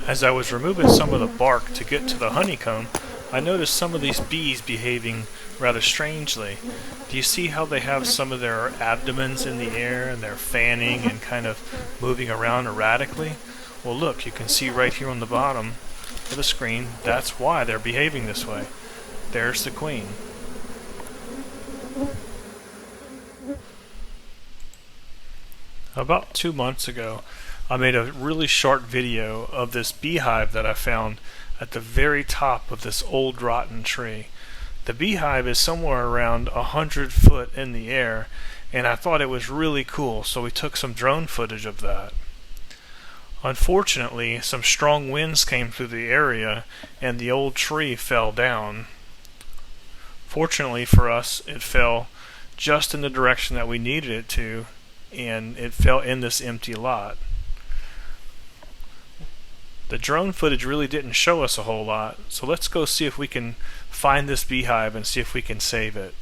As I was removing some of the bark to get to the honeycomb, I noticed some of these bees behaving rather strangely. Do you see how they have some of their abdomens in the air and they're fanning and kind of moving around erratically? Well, look, you can see right here on the bottom of the screen, that's why they're behaving this way. There's the queen. About 2 months ago, I made a really short video of this beehive that I found at the very top of this old rotten tree. The beehive is somewhere around 100 foot in the air, and I thought it was really cool, so we took some drone footage of that. Unfortunately, some strong winds came through the area and the old tree fell down. Fortunately for us, it fell just in the direction that we needed it to, and it fell in this empty lot. The drone footage really didn't show us a whole lot, so let's go see if we can find this beehive and see if we can save it.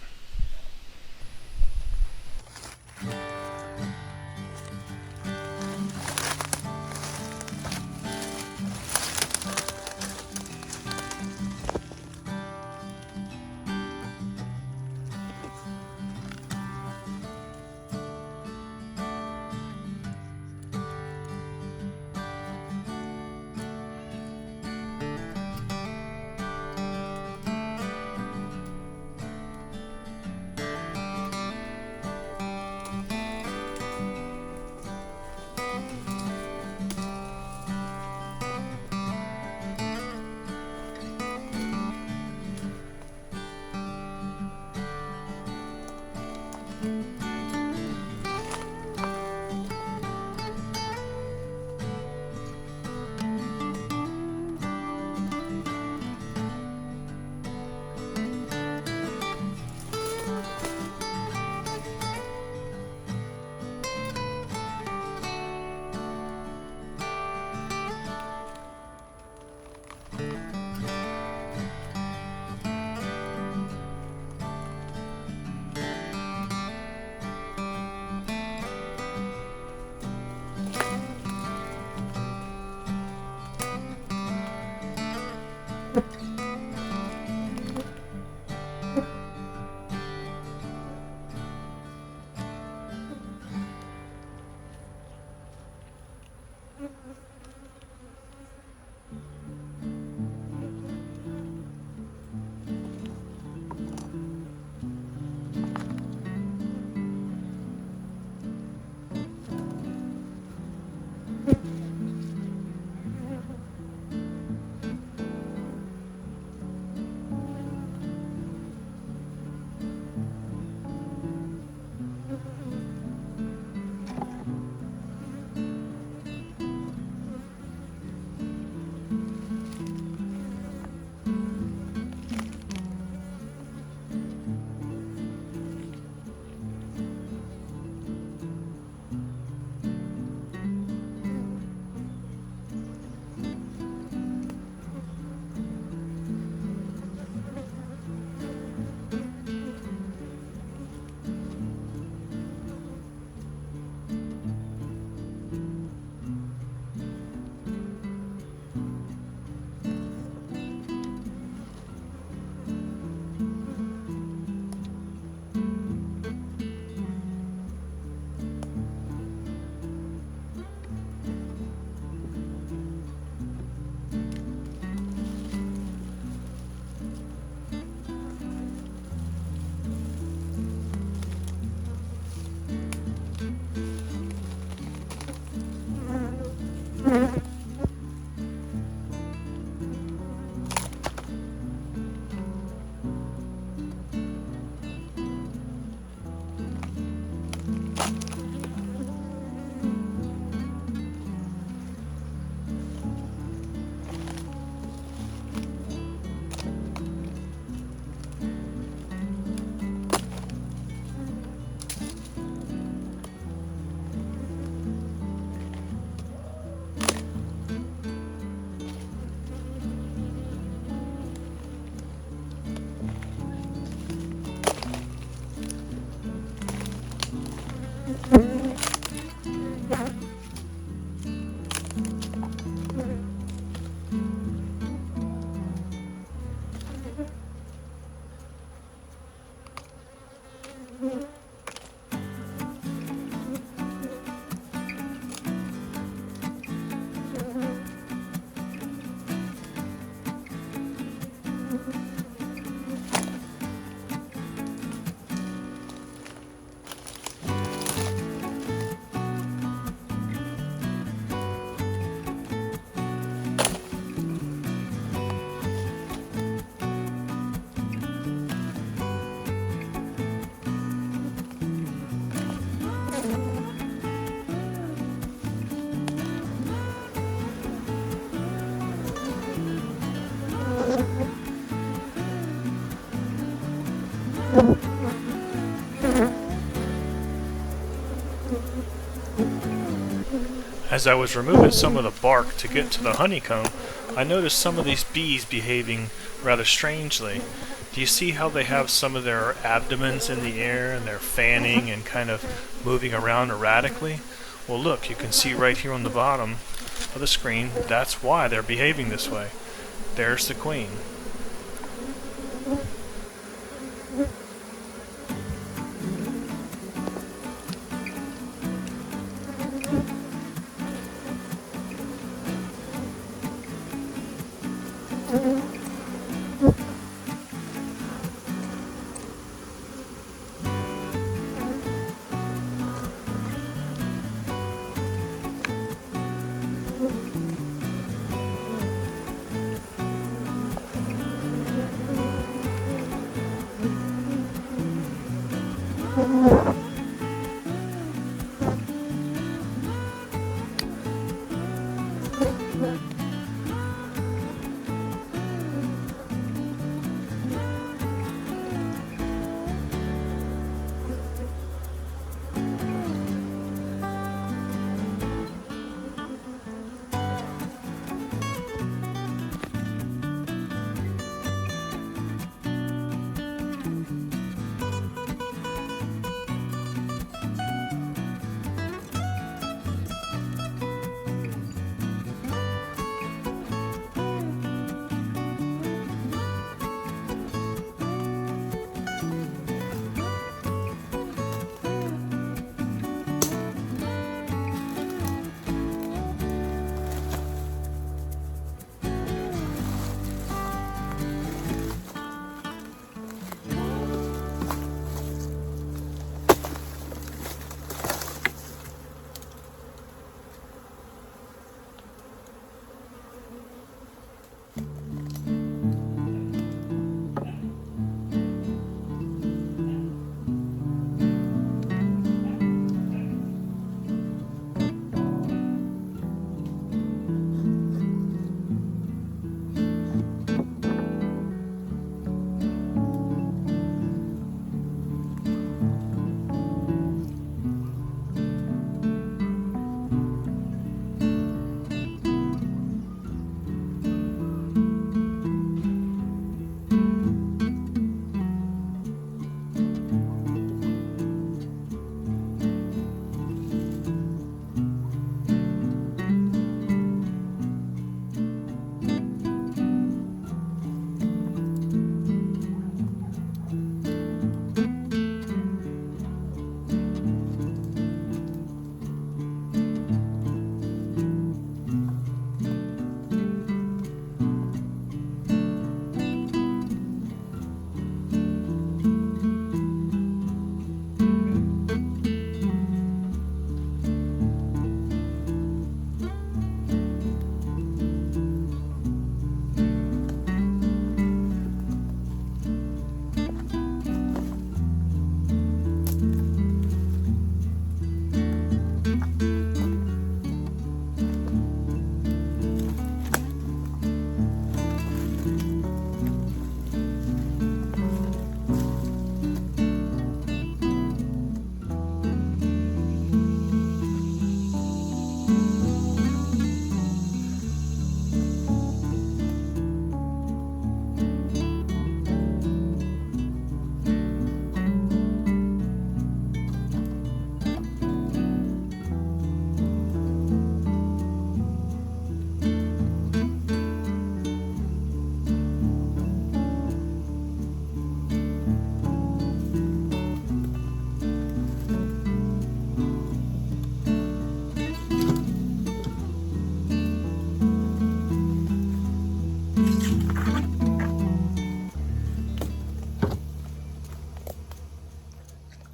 As I was removing some of the bark to get to the honeycomb, I noticed some of these bees behaving rather strangely. Do you see how they have some of their abdomens in the air and they're fanning and kind of moving around erratically? Well, look, you can see right here on the bottom of the screen, that's why they're behaving this way. There's the queen.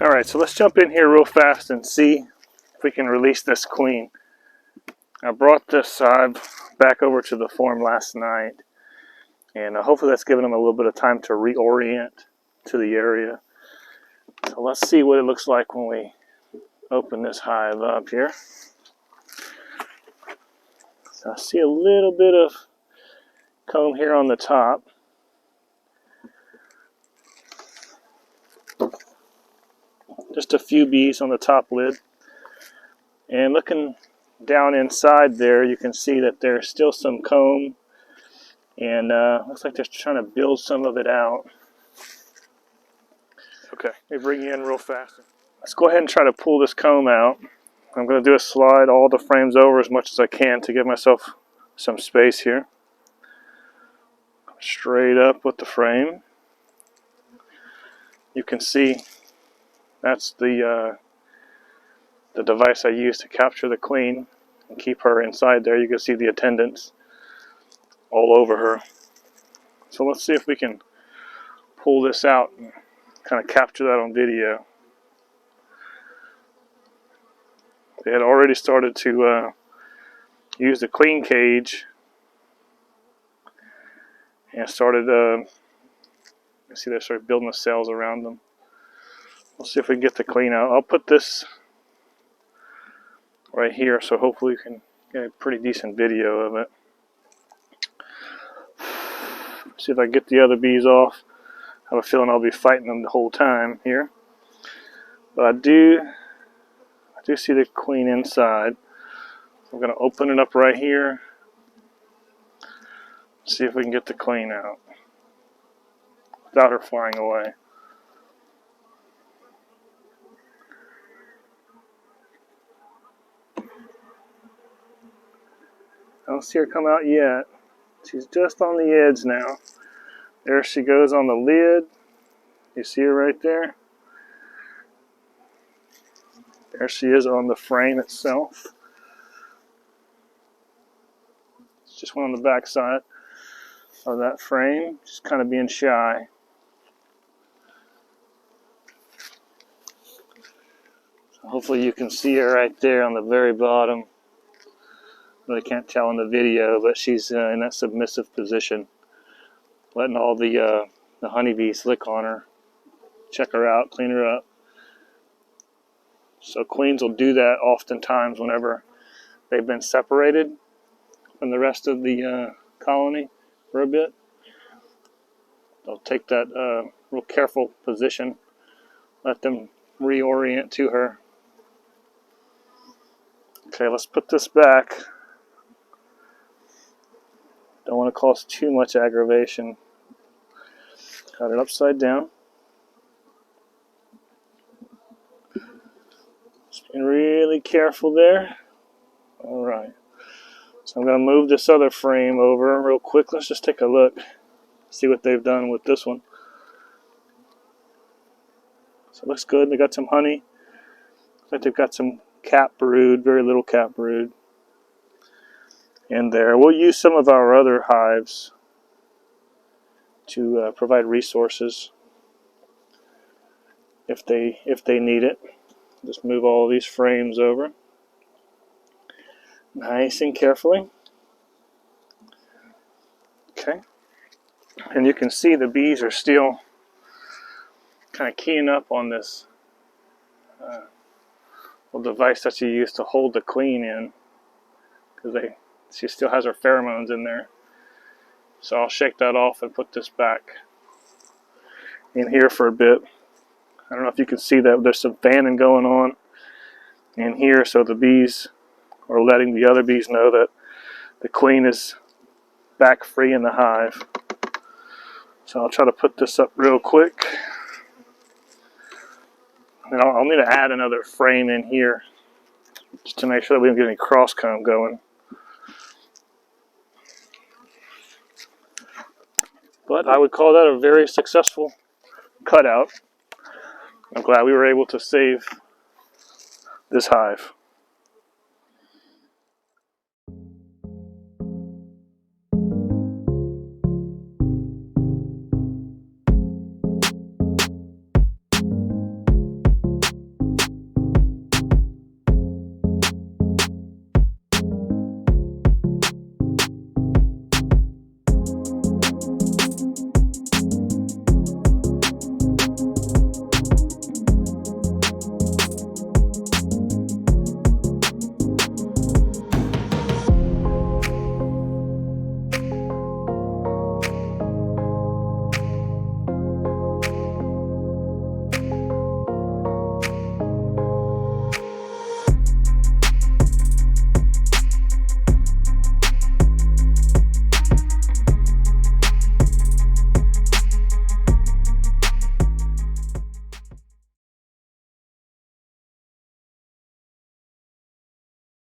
Alright, so let's jump in here real fast and see if we can release this queen. I brought this hive back over to the farm last night, and hopefully that's given them a little bit of time to reorient to the area. So let's see what it looks like when we open this hive up here. So I see a little bit of comb here on the top. Just a few bees on the top lid. And looking down inside there, you can see that there's still some comb, and looks like they're trying to build some of it out. Okay, let me bring you in real fast. Let's go ahead and try to pull this comb out. I'm going to do a slide all the frames over as much as I can to give myself some space here. Straight up with the frame. You can see that's the device I use to capture the queen and keep her inside there. You can see the attendants all over her. So let's see if we can pull this out and kind of capture that on video. They had already started to use the queen cage and started, you see they started building the cells around them. We'll see if we can get the queen out. I'll put this right here so hopefully we can get a pretty decent video of it. See if I can get the other bees off. I have a feeling I'll be fighting them the whole time here. But I do see the queen inside. I'm going to open it up right here. See if we can get the queen out without her flying away. I don't see her come out yet. She's just on the edge now. There she goes on the lid. You see her right there? There she is on the frame itself. It's just one on the back side of that frame. Just kind of being shy. So hopefully you can see her right there on the very bottom. Really can't tell in the video, but she's in that submissive position, letting all the honeybees lick on her, check her out, clean her up. So queens will do that oftentimes whenever they've been separated from the rest of the colony for a bit. They'll take that real careful position, let them reorient to her. Okay, let's put this back. Don't want to cause too much aggravation. Got it upside down. Just being really careful there. Alright. So I'm going to move this other frame over real quick. Let's just take a look. See what they've done with this one. So it looks good. They got some honey. Looks like they've got some cap brood, very little cap brood in there. We'll use some of our other hives to provide resources if they need it. Just move all these frames over nice and carefully. Okay, and you can see the bees are still kind of keying up on this little device that you use to hold the queen in, because she still has her pheromones in there. So I'll shake that off and put this back in here for a bit. I don't know if you can see that there's some fanning going on in here, so the bees are letting the other bees know that the queen is back free in the hive. So I'll try to put this up real quick. And I'll need to add another frame in here just to make sure that we don't get any cross comb going. But I would call that a very successful cutout. I'm glad we were able to save this hive.